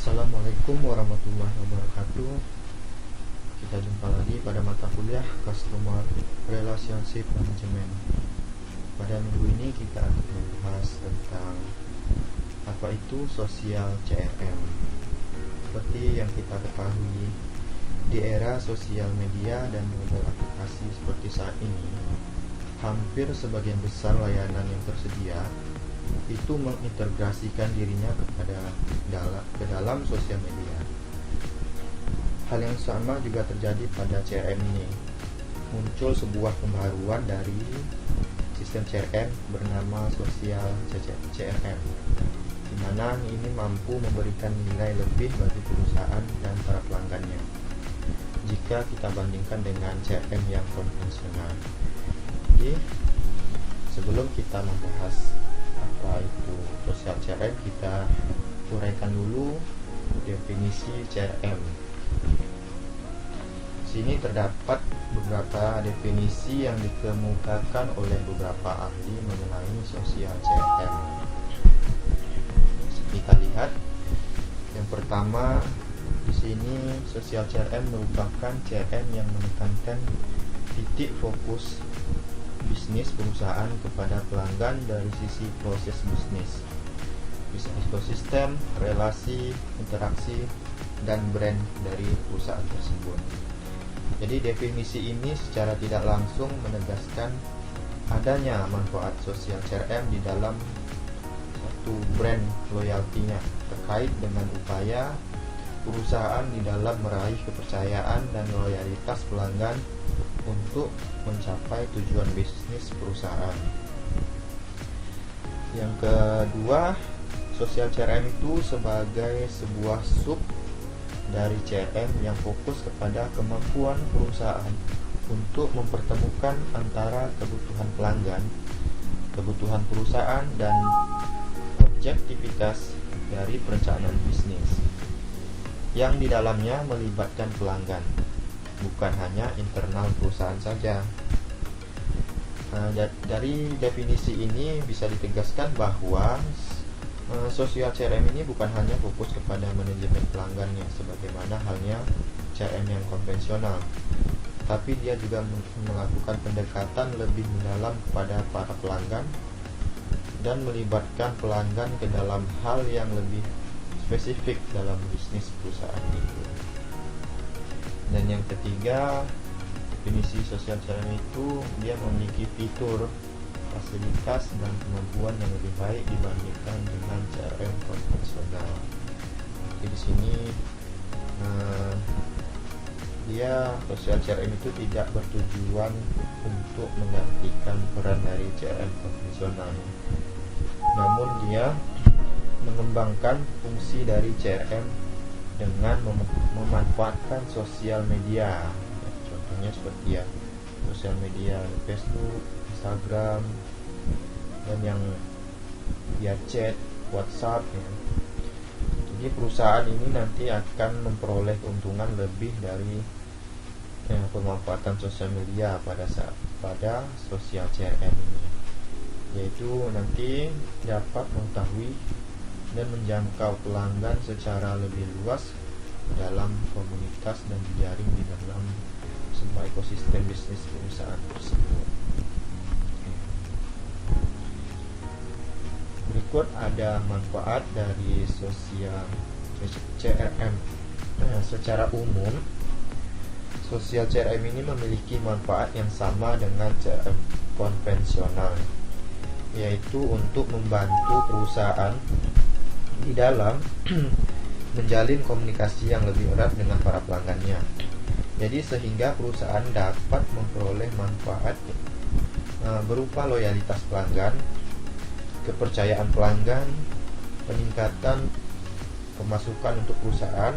Assalamualaikum warahmatullahi wabarakatuh. Kita jumpa lagi pada mata kuliah Customer Relationship Management. Pada minggu ini kita akan membahas tentang apa itu Social CRM. Seperti yang kita ketahui, di era sosial media dan mobile aplikasi seperti saat ini, hampir sebagian besar layanan yang tersedia itu mengintegrasikan dirinya ke dalam sosial media. Hal yang sama juga terjadi pada CRM ini. Muncul sebuah pembaruan dari sistem CRM bernama Social CRM, di mana ini mampu memberikan nilai lebih bagi perusahaan dan para pelanggannya jika kita bandingkan dengan CRM yang konvensional. Jadi, sebelum kita membahas apa itu Social CRM, kita uraikan dulu definisi CRM. Sini terdapat beberapa definisi yang dikemukakan oleh beberapa ahli mengenai Social CRM. Kita lihat yang pertama di sini, Social CRM merupakan CRM yang menekankan titik fokus bisnis perusahaan kepada pelanggan dari sisi proses bisnis ekosistem, relasi, interaksi, dan brand dari perusahaan tersebut. Jadi definisi ini secara tidak langsung menegaskan adanya manfaat Social CRM di dalam satu brand loyalty-nya terkait dengan upaya perusahaan di dalam meraih kepercayaan dan loyalitas pelanggan untuk mencapai tujuan bisnis perusahaan. Yang kedua, Social CRM itu sebagai sebuah sub dari CRM yang fokus kepada kemampuan perusahaan untuk mempertemukan antara kebutuhan pelanggan, kebutuhan perusahaan, dan objektivitas dari perencanaan bisnis yang di dalamnya melibatkan pelanggan, bukan hanya internal perusahaan saja. Dari definisi ini bisa ditegaskan bahwa Social CRM ini bukan hanya fokus kepada manajemen pelanggannya sebagaimana halnya CRM yang konvensional, tapi dia juga melakukan pendekatan lebih mendalam kepada para pelanggan dan melibatkan pelanggan ke dalam hal yang lebih spesifik dalam bisnis perusahaan itu. Dan yang ketiga, definisi Social CRM itu dia memiliki fitur, fasilitas, dan kemampuan yang lebih baik dibandingkan dengan CRM konvensional. Jadi di sini dia Social CRM itu tidak bertujuan untuk menggantikan peran dari CRM konvensional, namun dia mengembangkan fungsi dari CRM dengan memanfaatkan sosial media. Contohnya seperti sosial media Facebook, Instagram, dan yang via chat, WhatsApp. Jadi perusahaan ini nanti akan memperoleh keuntungan lebih dari pemanfaatan sosial media pada Social CRM ini, yaitu nanti dapat mengetahui dan menjangkau pelanggan secara lebih luas dalam komunitas dan jejaring di dalam sebuah ekosistem bisnis perusahaan tersebut. Berikut ada manfaat dari Social CRM. Secara umum, Social CRM ini memiliki manfaat yang sama dengan CRM konvensional, yaitu untuk membantu perusahaan di dalam menjalin komunikasi yang lebih erat dengan para pelanggannya. Jadi sehingga perusahaan dapat memperoleh manfaat berupa loyalitas pelanggan, kepercayaan pelanggan, peningkatan pemasukan untuk perusahaan,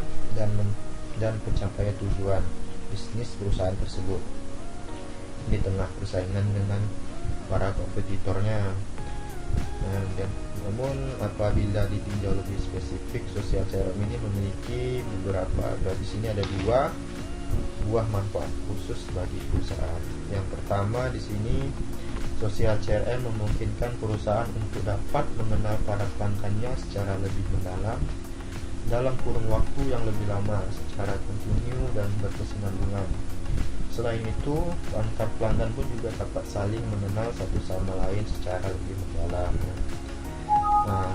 dan pencapaian tujuan bisnis perusahaan tersebut di tengah persaingan dengan para kompetitornya. Namun apabila ditinjau lebih spesifik, Social CRM ini memiliki beberapa, di sini ada dua buah manfaat khusus bagi perusahaan. Yang pertama di sini, Social CRM memungkinkan perusahaan untuk dapat mengenal para pelanggannya secara lebih mendalam dalam kurun waktu yang lebih lama secara kontinu dan berkesinambungan. Selain itu, antar pelanggan pun juga dapat saling mengenal satu sama lain secara lebih mendalam. Nah,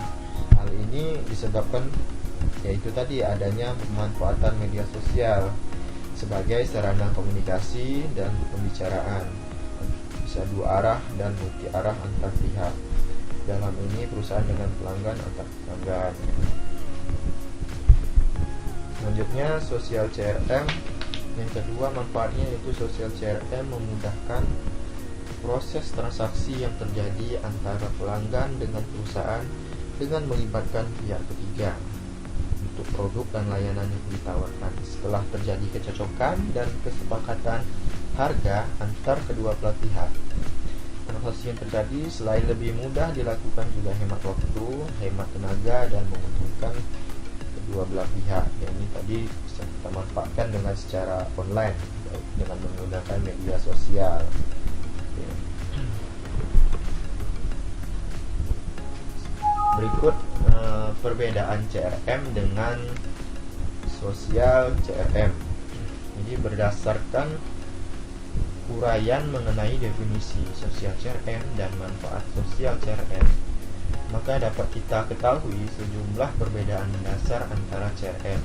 hal ini disebabkan yaitu tadi adanya pemanfaatan media sosial sebagai sarana komunikasi dan pembicaraan, bisa dua arah dan multi arah antar pihak. Dalam ini perusahaan dengan pelanggan antar pelanggan. Selanjutnya, sosial CRM. Yang kedua manfaatnya yaitu sosial CRM memudahkan proses transaksi yang terjadi antara pelanggan dengan perusahaan dengan melibatkan pihak ketiga untuk produk dan layanan yang ditawarkan. Setelah terjadi kecocokan dan kesepakatan harga antar kedua belah pihak, transaksi yang terjadi selain lebih mudah dilakukan juga hemat waktu, hemat tenaga, dan menguntungkan kedua belah pihak. Yang ini tadi bisa kita manfaatkan dengan secara online dengan menggunakan media sosial. Berikut perbedaan CRM dengan sosial CRM. Jadi berdasarkan uraian mengenai definisi sosial CRM dan manfaat sosial CRM, maka dapat kita ketahui sejumlah perbedaan mendasar antara CRM.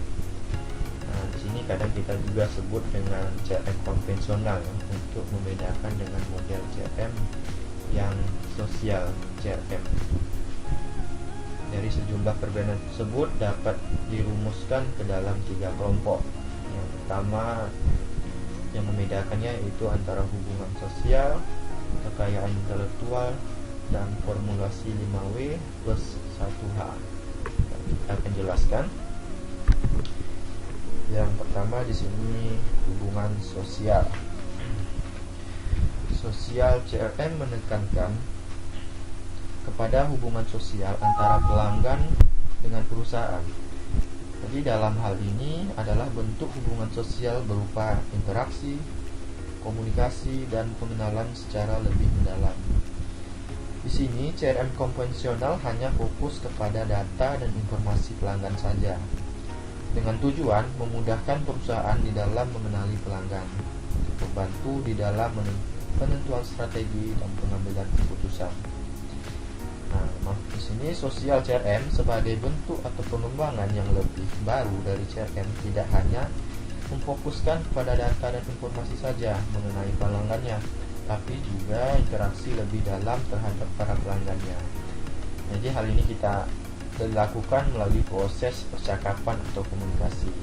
Nah, di sini kadang kita juga sebut dengan CRM konvensional untuk membedakan dengan model CRM yang sosial CRM. Dari sejumlah perbedaan tersebut dapat dirumuskan ke dalam 3 kelompok. Yang pertama yang membedakannya yaitu antara hubungan sosial, kekayaan intelektual, dan formulasi 5W plus 1H. Kita akan jelaskan. Yang pertama di sini hubungan sosial. Sosial CRM menekankan kepada hubungan sosial antara pelanggan dengan perusahaan. Jadi dalam hal ini adalah bentuk hubungan sosial berupa interaksi, komunikasi, dan pengenalan secara lebih mendalam. Di sini CRM konvensional hanya fokus kepada data dan informasi pelanggan saja, dengan tujuan memudahkan perusahaan di dalam mengenali pelanggan, membantu di dalam penentuan strategi dan pengambilan keputusan. Nah, di sini sosial CRM sebagai bentuk atau pengembangan yang lebih baru dari CRM tidak hanya memfokuskan pada data dan informasi saja mengenai pelanggannya, tapi juga interaksi lebih dalam terhadap para pelanggannya. Jadi hal ini kita dilakukan melalui proses percakapan atau komunikasi.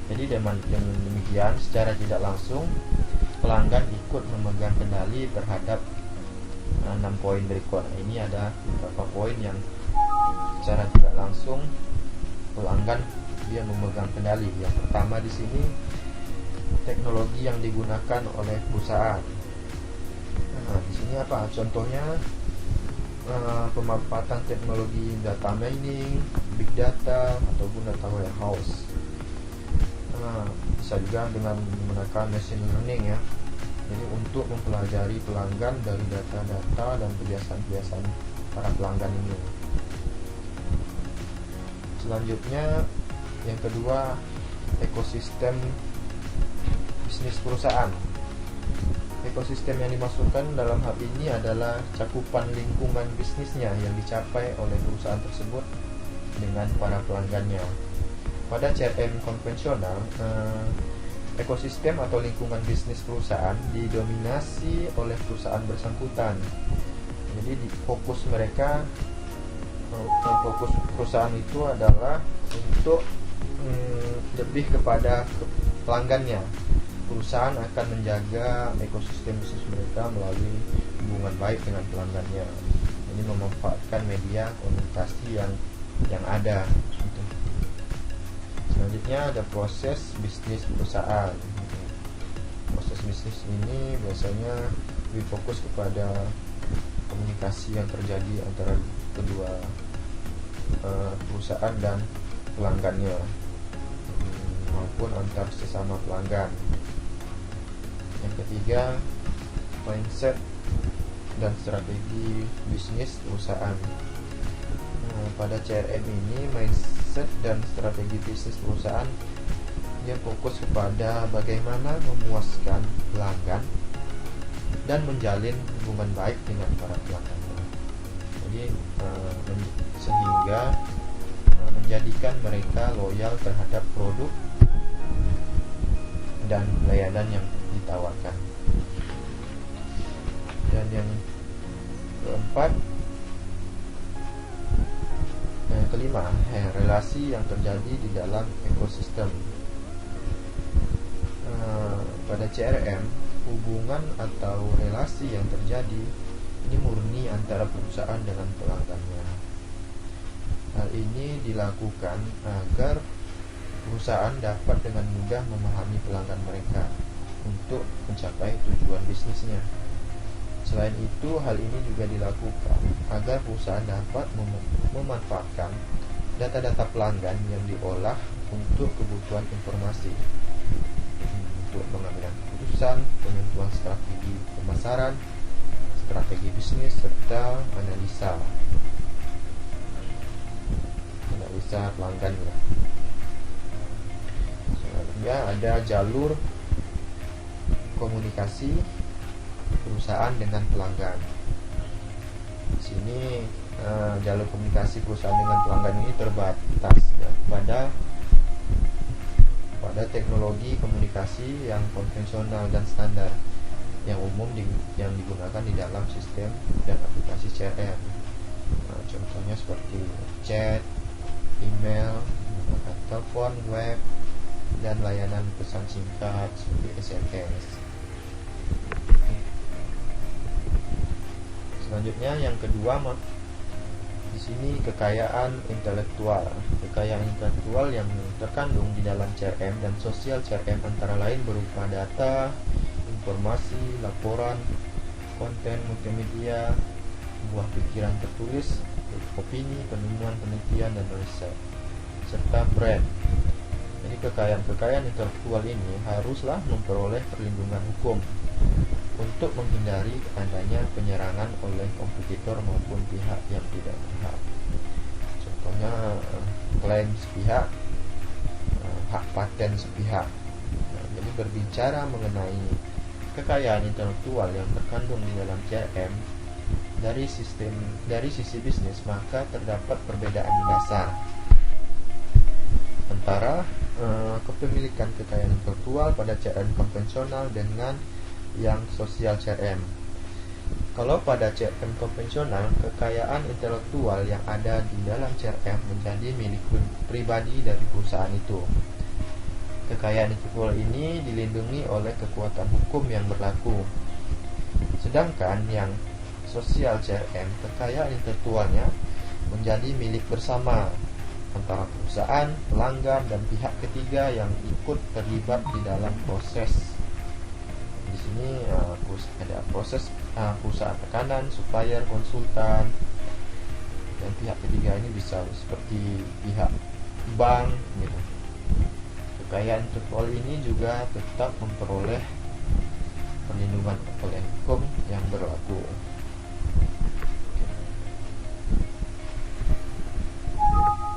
Jadi dengan demikian secara tidak langsung pelanggan ikut memegang kendali terhadap 6 poin berikut. Ini ada beberapa poin yang secara tidak langsung pelanggan dia memegang kendali. Yang pertama di sini teknologi yang digunakan oleh perusahaan. Nah, di sini apa? Contohnya pemanfaatan teknologi data mining, big data, ataupun data warehouse. Bisa juga dengan menggunakan machine learning ya. Jadi untuk mempelajari pelanggan dari data-data dan kebiasaan-kebiasaan para pelanggan ini. Selanjutnya yang kedua, ekosistem bisnis perusahaan. Ekosistem yang dimasukkan dalam hal ini adalah cakupan lingkungan bisnisnya yang dicapai oleh perusahaan tersebut dengan para pelanggannya. Pada CRM konvensional, ekosistem atau lingkungan bisnis perusahaan didominasi oleh perusahaan bersangkutan. Jadi fokus mereka, fokus perusahaan itu adalah untuk lebih kepada pelanggannya. Perusahaan akan menjaga ekosistem bisnis mereka melalui hubungan baik dengan pelanggannya. Ini memanfaatkan media komunikasi yang ada. Selanjutnya ada proses bisnis perusahaan. Proses bisnis ini biasanya lebih fokus kepada komunikasi yang terjadi antara kedua perusahaan dan pelanggannya maupun antar sesama pelanggan. Yang ketiga, mindset dan strategi bisnis perusahaan. Pada CRM ini mindset mindset dan strategi bisnis perusahaan, dia fokus kepada bagaimana memuaskan pelanggan dan menjalin hubungan baik dengan para pelanggannya. Jadi sehingga menjadikan mereka loyal terhadap produk dan layanan yang ditawarkan. Dan yang kelima, relasi yang terjadi di dalam ekosistem. Pada CRM, hubungan atau relasi yang terjadi ini murni antara perusahaan dengan pelanggannya. Hal ini dilakukan agar perusahaan dapat dengan mudah memahami pelanggan mereka untuk mencapai tujuan bisnisnya. Selain itu, hal ini juga dilakukan agar perusahaan dapat memanfaatkan data-data pelanggan yang diolah untuk kebutuhan informasi, untuk pengambilan keputusan, penentuan strategi pemasaran, strategi bisnis, serta analisa pelanggan. Selanjutnya ada jalur komunikasi perusahaan dengan pelanggan. Di sini jalur komunikasi perusahaan dengan pelanggan ini terbatas pada teknologi komunikasi yang konvensional dan standar yang umum yang digunakan di dalam sistem dan aplikasi CRM. Contohnya seperti chat, email, menggunakan telepon, web, dan layanan pesan singkat seperti SMS. Selanjutnya yang kedua, di sini kekayaan intelektual. Kekayaan intelektual yang terkandung di dalam CRM dan sosial CRM antara lain berupa data, informasi, laporan, konten multimedia, buah pikiran tertulis, opini, penemuan, penelitian, dan riset, serta brand. Jadi kekayaan intelektual ini haruslah memperoleh perlindungan hukum untuk menghindari adanya penyerangan oleh kompetitor maupun pihak yang tidak berhak. Contohnya klaim sepihak, hak paten sepihak. Jadi berbicara mengenai kekayaan intelektual yang terkandung di dalam CRM dari sisi bisnis, maka terdapat perbedaan dasar antara kepemilikan kekayaan intelektual pada CRM konvensional dengan yang sosial CRM. Kalau pada CRM konvensional, kekayaan intelektual yang ada di dalam CRM menjadi milik pribadi dari perusahaan itu. Kekayaan intelektual ini dilindungi oleh kekuatan hukum yang berlaku. Sedangkan yang sosial CRM, kekayaan intelektualnya menjadi milik bersama antara perusahaan, pelanggan, dan pihak ketiga yang ikut terlibat di dalam proses. Di sini ada proses perusahaan tekanan, supplier, konsultan, dan pihak ketiga ini bisa seperti pihak bank gitu. Kekayaan intelektual ini juga tetap memperoleh perlindungan oleh hukum yang berlaku.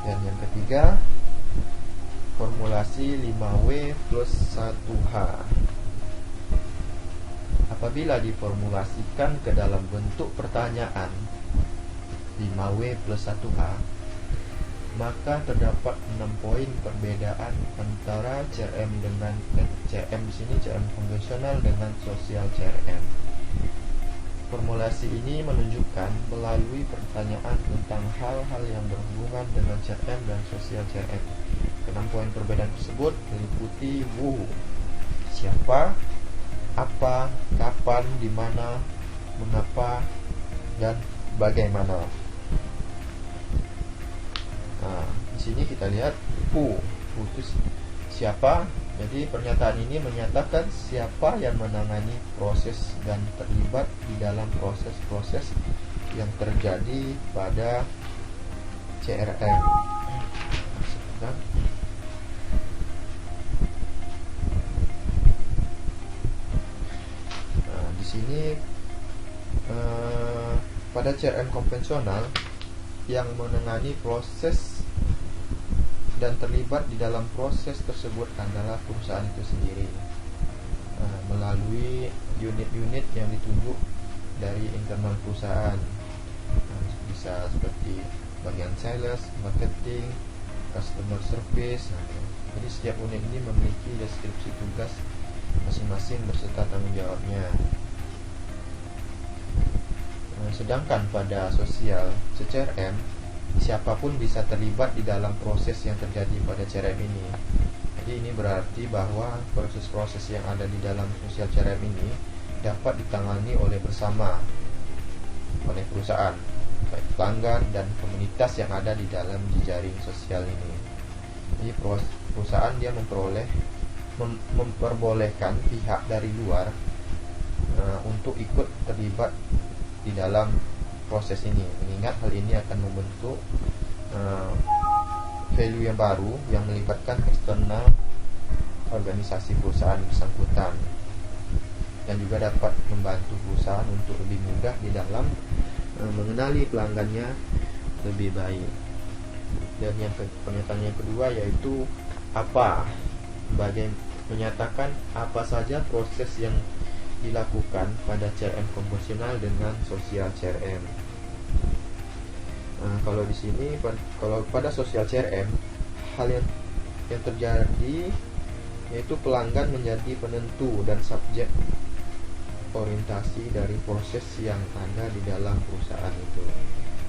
Dan yang ketiga, formulasi 5W plus 1H. Apabila diformulasikan ke dalam bentuk pertanyaan 5W plus 1H, maka terdapat 6 poin perbedaan antara CRM dengan CRM di sini CRM konvensional dengan sosial CRM. Formulasi ini menunjukkan melalui pertanyaan tentang hal-hal yang berhubungan dengan CRM dan sosial CRM. 6 poin perbedaan tersebut meliputi who, siapa, apa, kapan, di mana, mengapa, dan bagaimana. Nah, di sini kita lihat who itu siapa. Jadi pernyataan ini menyatakan siapa yang menangani proses dan terlibat di dalam proses-proses yang terjadi pada CRM. Nah, di sini pada CRM konvensional yang menangani proses dan terlibat di dalam proses tersebut adalah perusahaan itu sendiri, melalui unit-unit yang ditunjuk dari internal perusahaan. Bisa seperti bagian sales, marketing, customer service. Jadi setiap unit ini memiliki deskripsi tugas masing-masing beserta tanggung jawabnya. Sedangkan pada sosial CRM, siapapun bisa terlibat di dalam proses yang terjadi pada CRM ini. Jadi ini berarti bahwa proses-proses yang ada di dalam sosial CRM ini dapat ditangani oleh bersama oleh perusahaan, baik pelanggan dan komunitas yang ada di dalam jejaring sosial ini. Jadi perusahaan dia memperbolehkan pihak dari luar untuk ikut terlibat di dalam proses ini, mengingat hal ini akan membentuk value yang baru yang melibatkan eksternal organisasi perusahaan bersangkutan, dan juga dapat membantu perusahaan untuk lebih mudah di dalam mengenali pelanggannya lebih baik. Dan yang pernyataan yang kedua yaitu menyatakan apa saja proses yang dilakukan pada CRM konvensional dengan sosial CRM. Kalau di sini, kalau pada sosial CRM, hal yang terjadi yaitu pelanggan menjadi penentu dan subjek orientasi dari proses yang ada di dalam perusahaan itu.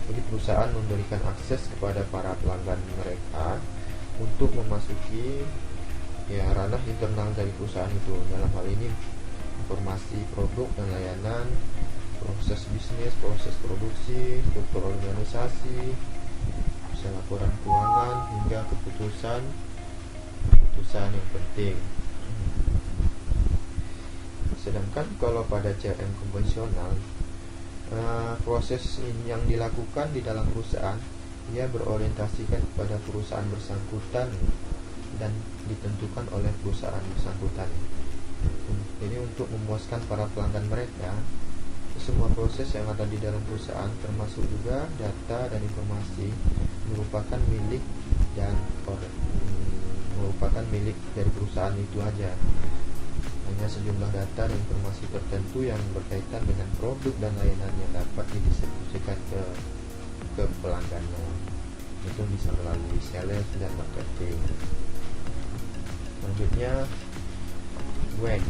Jadi perusahaan memberikan akses kepada para pelanggan mereka untuk memasuki ranah internal dari perusahaan itu. Dalam hal ini informasi produk dan layanan, proses bisnis, proses produksi, struktur organisasi, bisa laporan keuangan hingga keputusan yang penting. Sedangkan kalau pada CRM konvensional, proses yang dilakukan di dalam perusahaan ia berorientasikan kepada perusahaan bersangkutan dan ditentukan oleh perusahaan bersangkutan. Jadi untuk memuaskan para pelanggan mereka, semua proses yang ada di dalam perusahaan termasuk juga data dan informasi merupakan milik dari perusahaan itu aja. Hanya sejumlah data dan informasi tertentu yang berkaitan dengan produk dan layanan yang dapat didistribusikan ke pelanggannya. Itu bisa melalui sales dan marketing. Selanjutnya,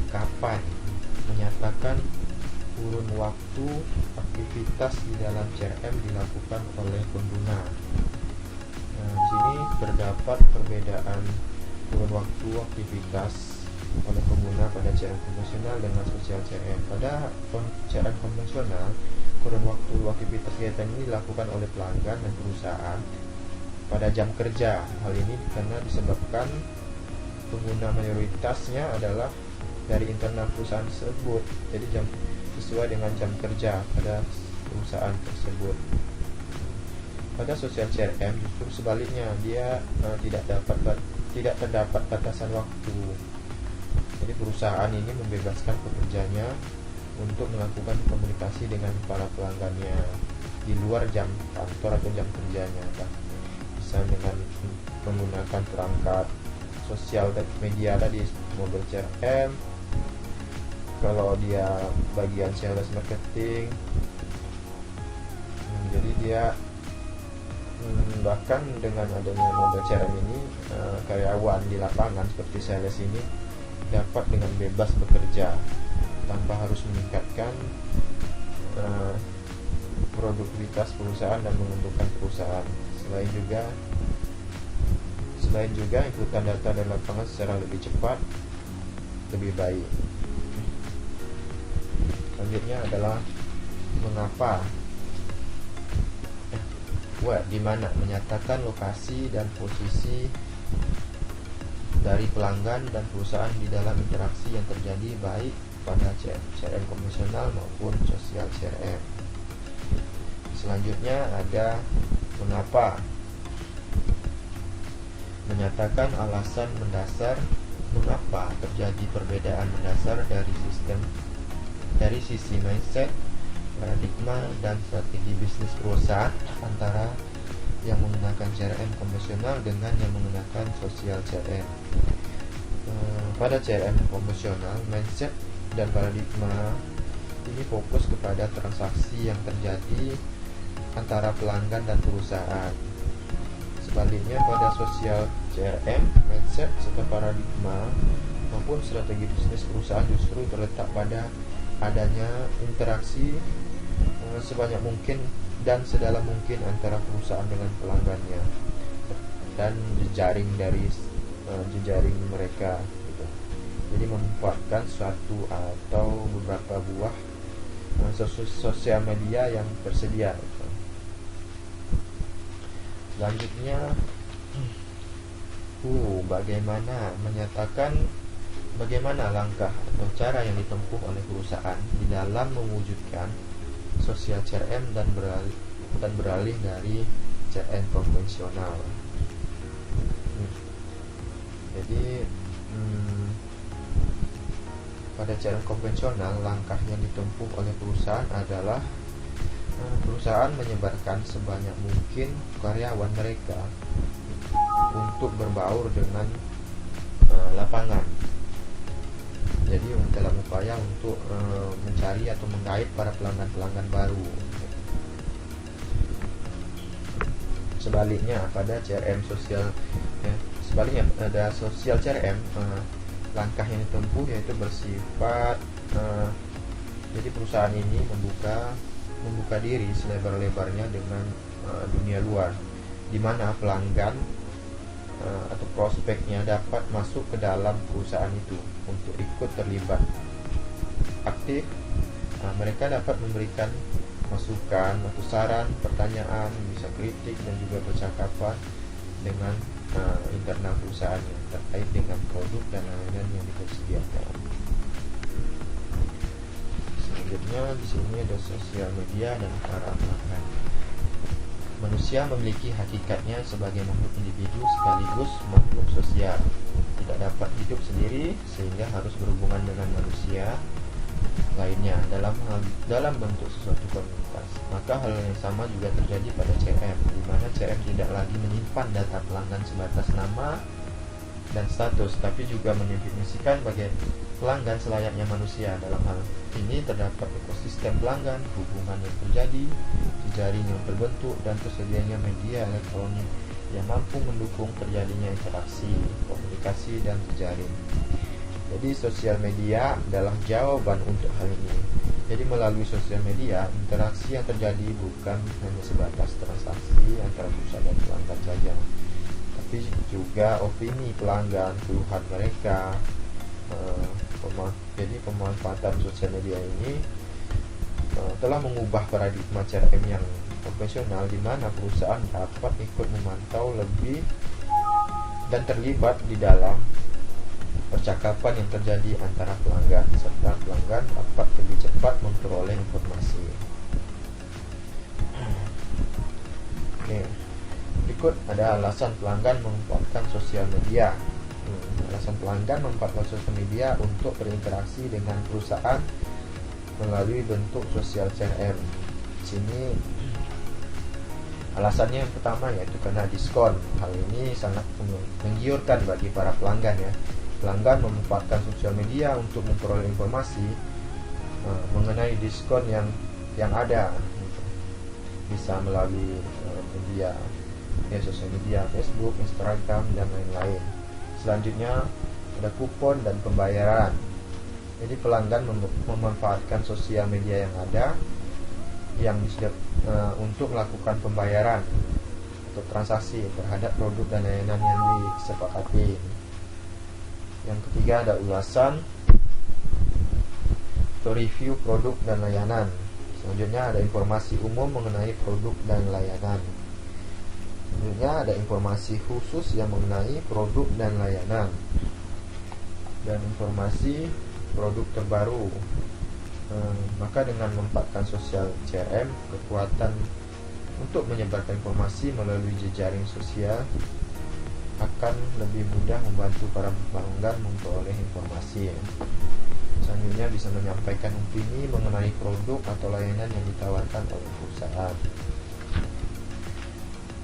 kapan menyatakan kurun waktu aktivitas di dalam CRM dilakukan oleh pengguna. Di sini terdapat perbedaan kurun waktu aktivitas oleh pengguna pada CRM konvensional dengan sosial CRM. Pada CRM konvensional, kurun waktu aktivitas kegiatan ini dilakukan oleh pelanggan dan perusahaan pada jam kerja. Hal ini karena disebabkan pengguna mayoritasnya adalah dari internal perusahaan tersebut. Jadi sesuai dengan jam kerja pada perusahaan tersebut. Pada sosial CRM justru sebaliknya, dia tidak terdapat batasan waktu. Jadi perusahaan ini membebaskan pekerjanya untuk melakukan komunikasi dengan para pelanggannya di luar jam kantor atau jam kerjanya, bisa dengan menggunakan perangkat sosial dan media tadi, mobile CRM. Kalau dia bagian sales marketing, jadi dia bahkan dengan adanya mobile CRM ini, karyawan di lapangan seperti sales ini dapat dengan bebas bekerja tanpa harus meningkatkan produktivitas perusahaan dan menguntungkan perusahaan. Selain juga inputan data dan lapangan secara lebih cepat, lebih baik. Selanjutnya adalah mengapa di mana menyatakan lokasi dan posisi dari pelanggan dan perusahaan di dalam interaksi yang terjadi baik pada CRM konvensional maupun sosial CRM. Selanjutnya ada mengapa menyatakan alasan mendasar mengapa terjadi perbedaan mendasar dari sisi mindset, paradigma, dan strategi bisnis perusahaan antara yang menggunakan CRM konvensional dengan yang menggunakan sosial CRM. Pada CRM konvensional, mindset dan paradigma ini fokus kepada transaksi yang terjadi antara pelanggan dan perusahaan. Sebaliknya pada sosial CRM, mindset serta paradigma maupun strategi bisnis perusahaan justru terletak pada adanya interaksi sebanyak mungkin dan sedalam mungkin antara perusahaan dengan pelanggannya dan jejaring dari jejaring mereka gitu. Jadi memanfaatkan suatu atau beberapa buah sosial media yang tersedia gitu. Selanjutnya bagaimana langkah atau cara yang ditempuh oleh perusahaan di dalam mewujudkan sosial CRM dan beralih dari CRM konvensional. Jadi pada CRM konvensional, langkah yang ditempuh oleh perusahaan adalah perusahaan menyebarkan sebanyak mungkin karyawan mereka untuk berbaur dengan lapangan. Jadi dalam upaya untuk mencari atau menggait para pelanggan-pelanggan baru. Sebaliknya pada CRM sosial pada sosial CRM, langkah yang ditempuh yaitu bersifat jadi perusahaan ini membuka diri selebar-lebarnya dengan dunia luar, di mana pelanggan atau prospeknya dapat masuk ke dalam perusahaan itu untuk ikut terlibat aktif. Mereka dapat memberikan masukan atau saran, pertanyaan, bisa kritik dan juga percakapan dengan internal perusahaannya terkait dengan produk dan layanan yang disediakan. Selanjutnya di sini ada sosial media dan para pelanggan. Manusia memiliki hakikatnya sebagai makhluk individu sekaligus makhluk sosial. Tidak dapat hidup sendiri sehingga harus berhubungan dengan manusia lainnya dalam bentuk sesuatu komunitas. Maka hal yang sama juga terjadi pada CRM, di mana CRM tidak lagi menyimpan data pelanggan sebatas nama dan status, tapi juga mendefinisikan bagi pelanggan selayaknya manusia. Dalam hal ini terdapat ekosistem pelanggan, hubungan yang terjadi, jejaring yang terbentuk, dan tersedianya media elektronik yang mampu mendukung terjadinya interaksi, komunikasi, dan jejaring. Jadi sosial media adalah jawaban untuk hal ini. Jadi melalui sosial media, interaksi yang terjadi bukan hanya sebatas transaksi antara perusahaan dan pelanggan saja, tapi juga opini pelanggan, keluhan mereka. Jadi pemanfaatan sosial media ini telah mengubah paradigma CRM yang konvensional, di mana perusahaan dapat ikut memantau lebih dan terlibat di dalam percakapan yang terjadi antara pelanggan, serta pelanggan dapat lebih cepat memperoleh informasi. Oke. Berikut ada alasan pelanggan memanfaatkan sosial media. Alasan pelanggan memanfaatkan sosial media untuk berinteraksi dengan perusahaan melalui bentuk sosial CRM. Di sini alasannya yang pertama yaitu karena diskon. Hal ini sangat menggiurkan bagi para pelanggan ya. Pelanggan memanfaatkan sosial media untuk memperoleh informasi mengenai diskon yang ada, bisa melalui media sosial media, Facebook, Instagram, dan lain-lain. Selanjutnya ada kupon dan pembayaran. Jadi pelanggan memanfaatkan sosial media yang ada yang untuk melakukan pembayaran atau transaksi terhadap produk dan layanan yang disepakati. Yang ketiga ada ulasan atau review produk dan layanan. Selanjutnya ada informasi umum mengenai produk dan layanan. Selanjutnya ada informasi khusus yang mengenai produk dan layanan, dan informasi produk terbaru. Maka dengan memanfaatkan sosial CRM, kekuatan untuk menyebarkan informasi melalui jejaring sosial akan lebih mudah membantu para pelanggan memperoleh informasi. Selanjutnya bisa menyampaikan opini mengenai produk atau layanan yang ditawarkan oleh perusahaan.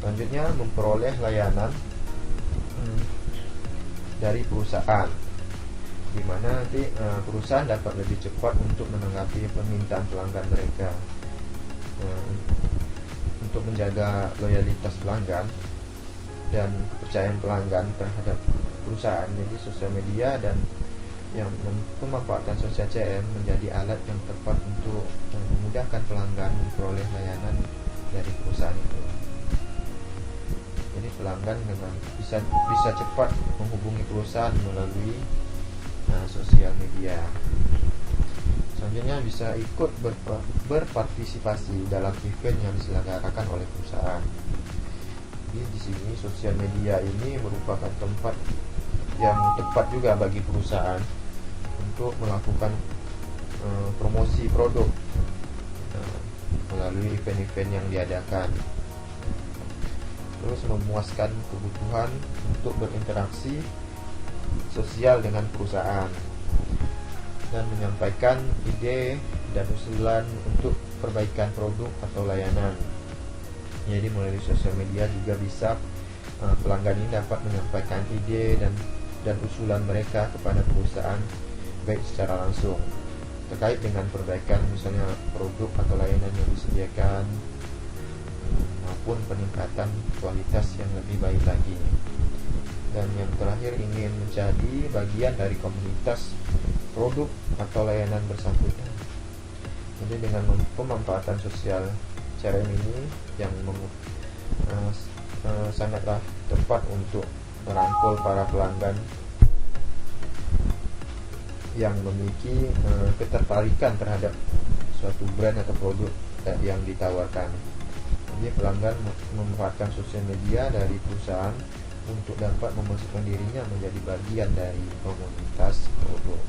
Selanjutnya, memperoleh layanan dari perusahaan, di mana nanti perusahaan dapat lebih cepat untuk menanggapi permintaan pelanggan mereka. Untuk menjaga loyalitas pelanggan dan kepercayaan pelanggan terhadap perusahaan, jadi sosial media dan yang memanfaatkan sosial CRM menjadi alat yang tepat untuk memudahkan pelanggan memperoleh layanan dari perusahaan itu. Jadi pelanggan dengan bisa cepat menghubungi perusahaan melalui sosial media. Selanjutnya, bisa ikut berpartisipasi dalam event yang diselenggarakan oleh perusahaan. Jadi di sini sosial media ini merupakan tempat yang tepat juga bagi perusahaan untuk melakukan promosi produk melalui event-event yang diadakan. Terus memuaskan kebutuhan untuk berinteraksi sosial dengan perusahaan dan menyampaikan ide dan usulan untuk perbaikan produk atau layanan. Jadi melalui sosial media juga bisa pelanggan ini dapat menyampaikan ide dan usulan mereka kepada perusahaan, baik secara langsung terkait dengan perbaikan misalnya produk atau layanan yang disediakan maupun peningkatan kualitas yang lebih baik lagi. Dan yang terakhir, ingin menjadi bagian dari komunitas produk atau layanan bersangkutan. Jadi dengan pemanfaatan sosial CRM ini yang sangatlah tepat untuk merangkul para pelanggan yang memiliki ketertarikan terhadap suatu brand atau produk yang ditawarkan. Jadi pelanggan memanfaatkan sosial media dari perusahaan untuk dapat memasukkan dirinya menjadi bagian dari komunitas produk.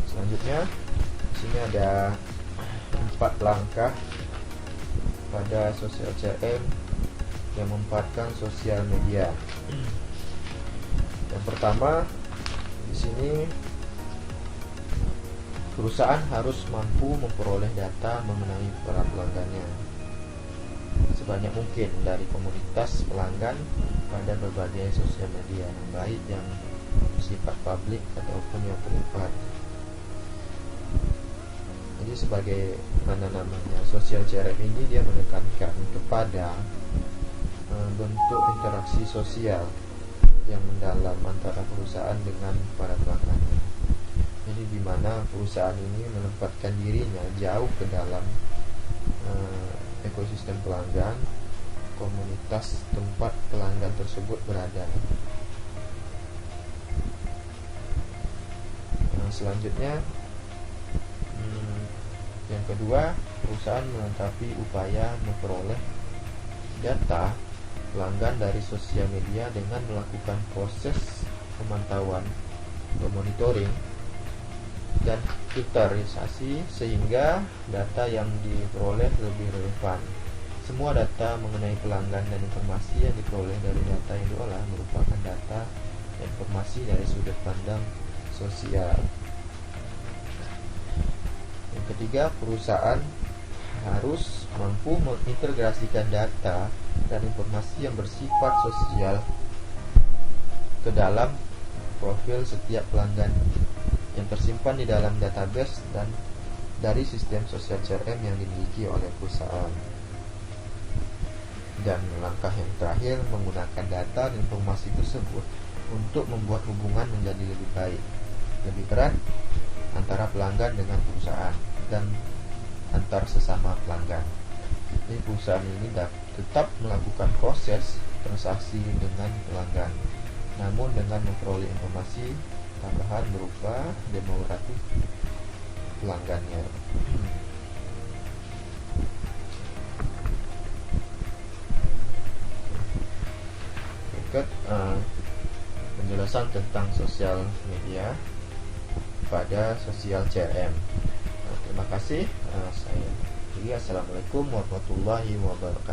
Selanjutnya, di sini ada 4 langkah pada sosial CRM yang memanfaatkan sosial media. Yang pertama, di sini perusahaan harus mampu memperoleh data mengenai para pelanggannya sebanyak mungkin dari komunitas pelanggan pada berbagai sosial media, baik yang bersifat publik ataupun yang privat. Jadi sebagai sosial CRM ini dia menekankan kepada bentuk interaksi sosial yang mendalam antara perusahaan dengan para pelanggannya. Jadi di mana perusahaan ini menempatkan dirinya jauh ke dalam ekosistem pelanggan, komunitas tempat pelanggan tersebut berada. Selanjutnya, yang kedua, perusahaan melengkapi upaya memperoleh data pelanggan dari sosial media dengan melakukan proses pemantauan atau monitoring dan filterisasi sehingga data yang diperoleh lebih relevan. Semua data mengenai pelanggan dan informasi yang diperoleh dari data yang diolah merupakan data dan informasi dari sudut pandang sosial. Yang ketiga, perusahaan harus mampu mengintegrasikan data dan informasi yang bersifat sosial ke dalam profil setiap pelanggan yang tersimpan di dalam database dan dari sistem sosial CRM yang dimiliki oleh perusahaan. Dan langkah yang terakhir, menggunakan data dan informasi tersebut untuk membuat hubungan menjadi lebih baik, lebih erat antara pelanggan dengan perusahaan dan antar sesama pelanggan. Jadi perusahaan ini tetap melakukan proses transaksi dengan pelanggan, namun dengan memperoleh informasi tambahan berupa demografik pelanggannya. Berikut penjelasan tentang sosial media pada sosial CRM. Terima kasih. Saya Assalamualaikum warahmatullahi wabarakatuh.